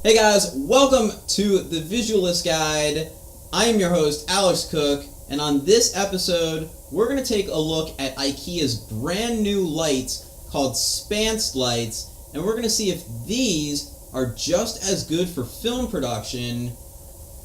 Hey guys, welcome to the Visualist Guide. I am your host, Alex Cook, and on this episode, we're going to take a look at Ikea's brand new lights called Spanst lights, and we're going to see if these are just as good for film production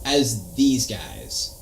as these guys.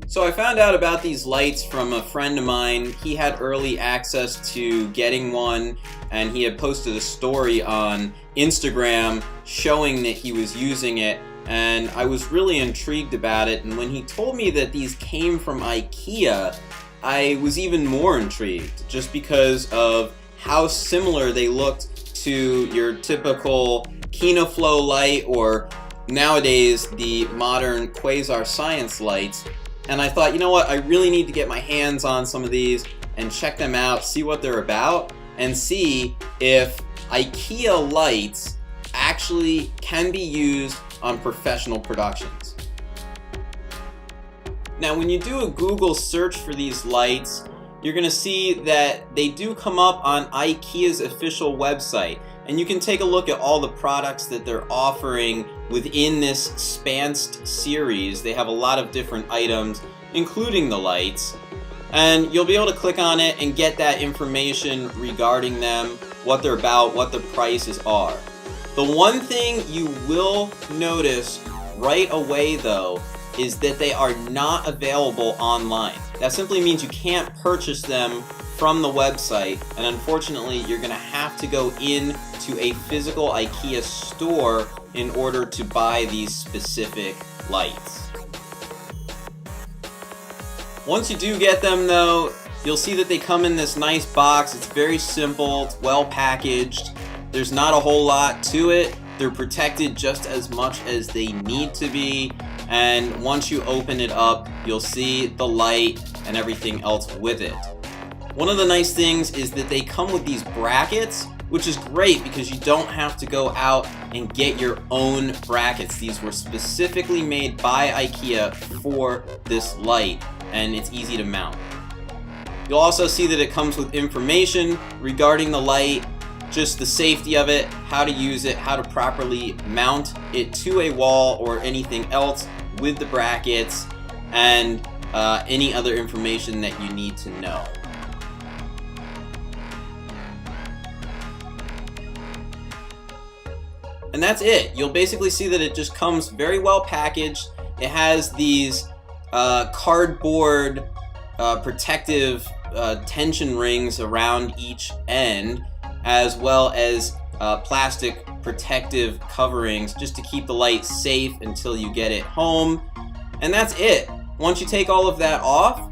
So I found out about these lights from a friend of mine. He had early access to getting one, and he had posted a story on Instagram showing that he was using it, and I was really intrigued about it. And when he told me that these came from Ikea, I was even more intrigued, just because of how similar they looked to your typical KinoFlow light, or nowadays the modern Quasar Science lights. And I thought, you know what, I really need to get my hands on some of these and check them out, see what they're about, and see if Ikea lights actually can be used on professional productions. Now, when you do a Google search for these lights, you're going to see that they do come up on Ikea's official website. And you can take a look at all the products that they're offering within this Spanst series. They have a lot of different items, including the lights. And you'll be able to click on it and get that information regarding them, what they're about, what the prices are. The one thing you will notice right away, though, is that they are not available online. That simply means you can't purchase them from the website, and unfortunately you're going to have to go into a physical Ikea store in order to buy these specific lights. Once you do get them, though, you'll see that they come in this nice box. It's very simple, it's well packaged, there's not a whole lot to it. They're protected just as much as they need to be, and once you open it up, you'll see the light and everything else with it. One of the nice things is that they come with these brackets, which is great because you don't have to go out and get your own brackets. These were specifically made by Ikea for this light, and it's easy to mount. You'll also see that it comes with information regarding the light, just the safety of it, how to use it, how to properly mount it to a wall or anything else with the brackets, and any other information that you need to know. And that's it. You'll basically see that it just comes very well packaged. It has these cardboard protective tension rings around each end, as well as plastic protective coverings just to keep the light safe until you get it home. And that's it. Once you take all of that off,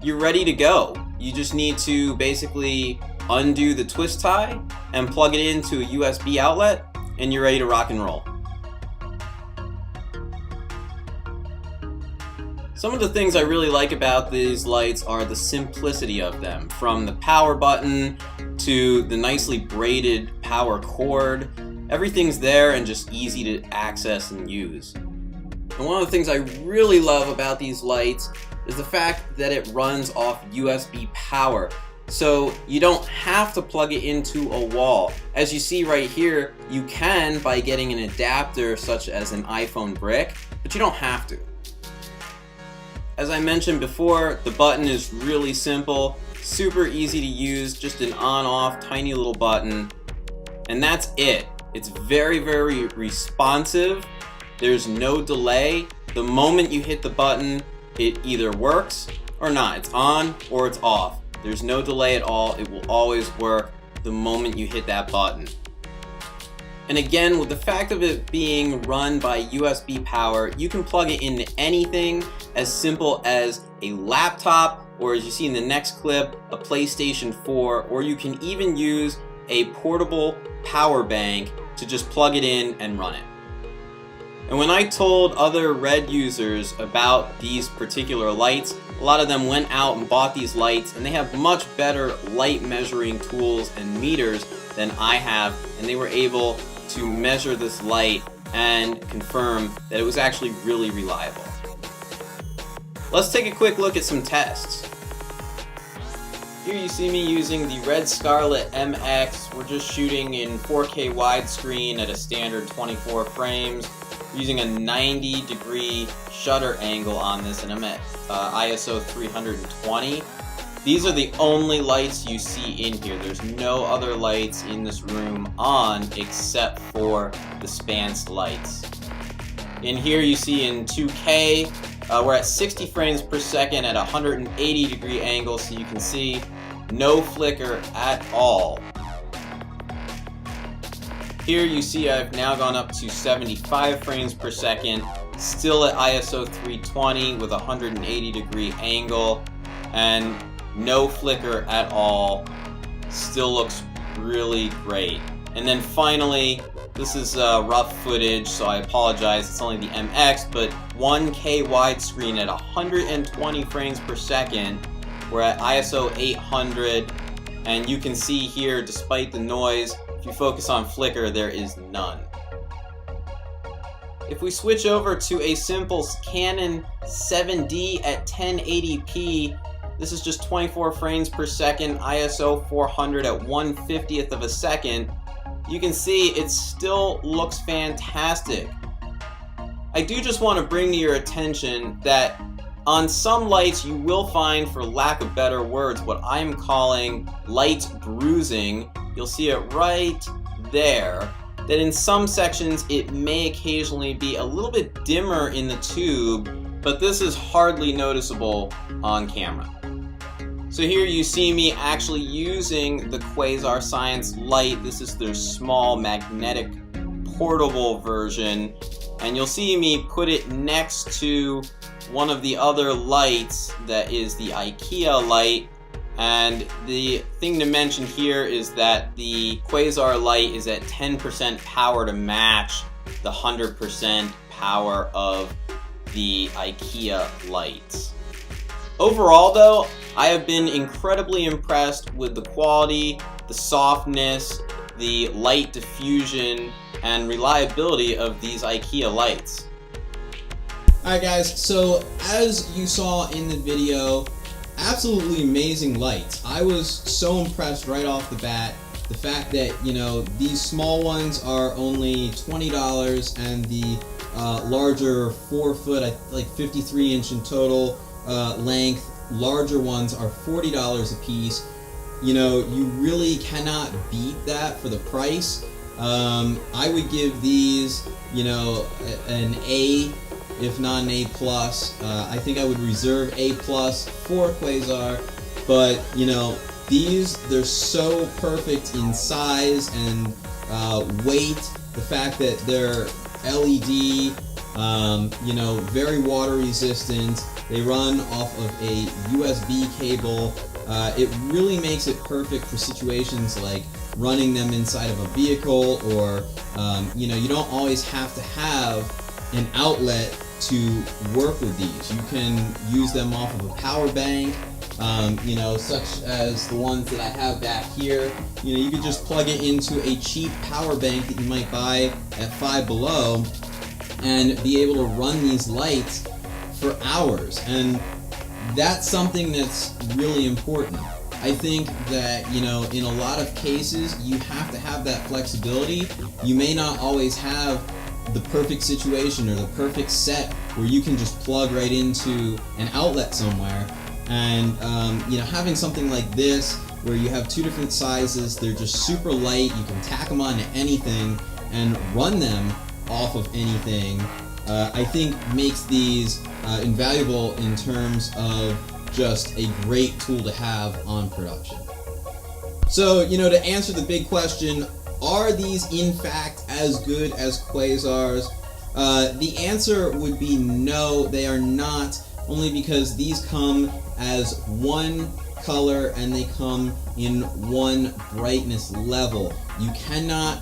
you're ready to go. You just need to basically undo the twist tie and plug it into a USB outlet, and you're ready to rock and roll. Some of the things I really like about these lights are the simplicity of them, from the power button to the nicely braided power cord. Everything's there and just easy to access and use. And one of the things I really love about these lights is the fact that it runs off USB power. So you don't have to plug it into a wall. As you see right here, you can by getting an adapter such as an iPhone brick, but you don't have to. As I mentioned before, the button is really simple, super easy to use, just an on-off tiny little button, and that's it. It's very, very responsive. There's no delay. The moment you hit the button, it either works or not. It's on or it's off. There's no delay at all. It will always work the moment you hit that button. And again, with the fact of it being run by USB power, you can plug it into anything as simple as a laptop, or as you see in the next clip, a PlayStation 4, or you can even use a portable power bank to just plug it in and run it. And when I told other Red users about these particular lights, a lot of them went out and bought these lights, and they have much better light measuring tools and meters than I have, and they were able to measure this light and confirm that it was actually really reliable. Let's take a quick look at some tests. Here you see me using the red Scarlet MX. We're just shooting in 4K widescreen at a standard 24 frames, using a 90-degree shutter angle on this, and I'm at ISO 320. These are the only lights you see in here. There's no other lights in this room on except for the Spanst lights. In here you see in 2K, we're at 60 frames per second at a 180-degree angle, so you can see no flicker at all. Here you see I've now gone up to 75 frames per second, still at ISO 320 with a 180-degree angle, and no flicker at all. Still looks really great. And then finally, this is rough footage, so I apologize, it's only the MX, but 1K widescreen at 120 frames per second. We're at ISO 800, and you can see here, despite the noise, if you focus on flicker, there is none. If we switch over to a simple Canon 7D at 1080p, this is just 24 frames per second, ISO 400 at 1/50th of a second. You can see it still looks fantastic. I do just want to bring to your attention that on some lights you will find, for lack of better words, what I'm calling light bruising. You'll see it right there. That in some sections it may occasionally be a little bit dimmer in the tube, but this is hardly noticeable on camera. So here you see me actually using the Quasar Science light. This is their small magnetic portable version, and you'll see me put it next to one of the other lights that is the Ikea light. And the thing to mention here is that the Quasar light is at 10% power to match the 100% power of the Ikea lights. Overall though, I have been incredibly impressed with the quality, the softness, the light diffusion, and reliability of these Ikea lights. Alright guys, so as you saw in the video, absolutely amazing lights. I was so impressed right off the bat. The fact that, you know, these small ones are only $20 and the larger 4-foot, like 53-inch in total length, larger ones are $40 a piece. You know, you really cannot beat that for the price. I would give these, you know, an A, if not an A+. I think I would reserve A+ for Quasar, but you know, these, they're so perfect in size and weight. The fact that they're LED, you know, very water resistant. They run off of a USB cable. It really makes it perfect for situations like running them inside of a vehicle, or you know, you don't always have to have an outlet to work with these. You can use them off of a power bank, you know, such as the ones that I have back here. You know, you could just plug it into a cheap power bank that you might buy at Five Below and be able to run these lights for hours. And that's something that's really important. I think that, you know, in a lot of cases you have to have that flexibility. You may not always have the perfect situation or the perfect set where you can just plug right into an outlet somewhere. And you know, having something like this where you have two different sizes, they're just super light, you can tack them onto anything and run them off of anything, I think makes these invaluable in terms of just a great tool to have on production. So, you know, to answer the big question, are these in fact as good as Quasars? The answer would be no, they are not, only because these come as one color and they come in one brightness level. You cannot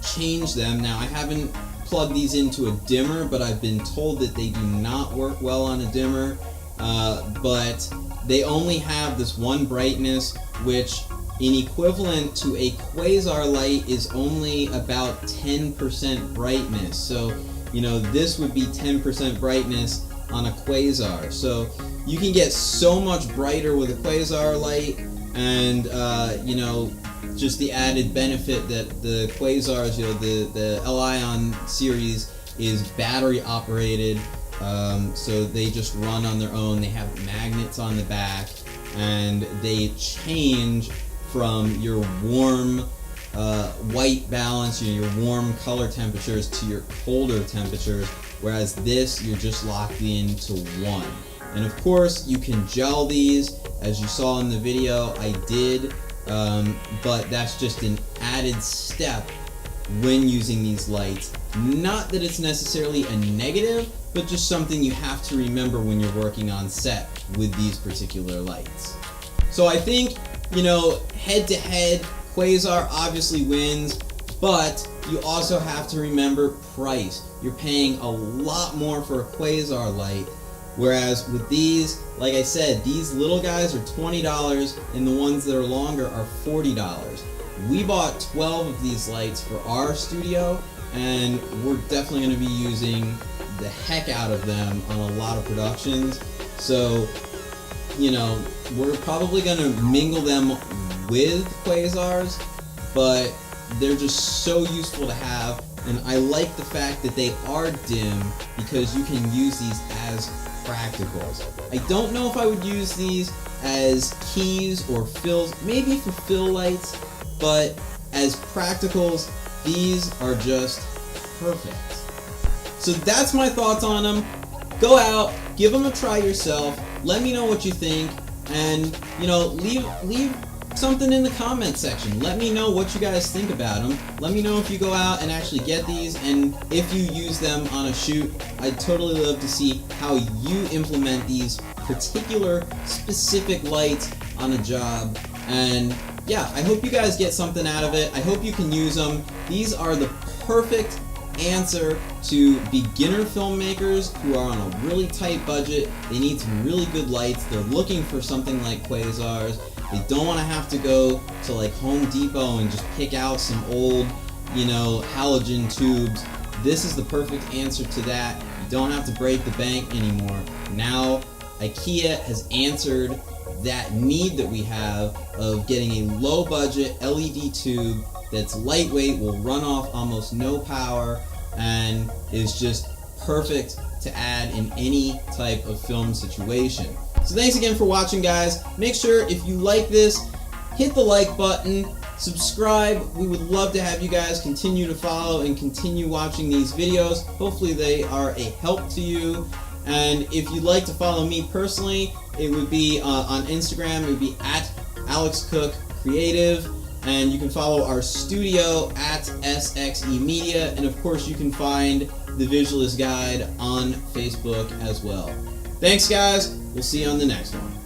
change them. Now, I haven't plugged these into a dimmer, but I've been told that they do not work well on a dimmer, but they only have this one brightness, which in equivalent to a Quasar light is only about 10% brightness. So, you know, this would be 10% brightness on a Quasar. So you can get so much brighter with a Quasar light, and you know, just the added benefit that the Quasars, you know, the L-Ion series is battery operated, so they just run on their own. They have magnets on the back, and they change from your warm white balance, you know, your warm color temperatures to your colder temperatures, whereas this, you're just locked into one. And of course, you can gel these, as you saw in the video. I did, but that's just an added step when using these lights. Not that it's necessarily a negative, but just something you have to remember when you're working on set with these particular lights. So I think, you know, head to head, Quasar obviously wins, but you also have to remember price. You're paying a lot more for a Quasar light, whereas with these, like I said, these little guys are $20 and the ones that are longer are $40. We bought 12 of these lights for our studio, and we're definitely going to be using the heck out of them on a lot of productions. So, you know, we're probably going to mingle them with Quasars, but they're just so useful to have, and I like the fact that they are dim because you can use these as practicals. I don't know if I would use these as keys or fills, maybe for fill lights, but as practicals, these are just perfect. So that's my thoughts on them. Go out, give them a try yourself, let me know what you think, and, you know, leave something in the comment section. Let me know what you guys think about them. Let me know if you go out and actually get these, and if you use them on a shoot. I'd totally love to see how you implement these particular specific lights on a job. And yeah, I hope you guys get something out of it. I hope you can use them. These are the perfect answer to beginner filmmakers who are on a really tight budget. They need some really good lights. They're looking for something like Quasars. They don't want to have to go to like Home Depot and just pick out some old, you know, halogen tubes. This is the perfect answer to that. You don't have to break the bank anymore. Now, Ikea has answered that need that we have of getting a low budget LED tube that's lightweight, will run off almost no power, and is just perfect to add in any type of film situation. So thanks again for watching, guys. Make sure if you like this, hit the like button, subscribe. We would love to have you guys continue to follow and continue watching these videos. Hopefully they are a help to you. And if you'd like to follow me personally, it would be on Instagram. It would be @AlexCookCreative. And you can follow our studio @SXE Media. And of course, you can find the Visualist Guide on Facebook as well. Thanks, guys. We'll see you on the next one.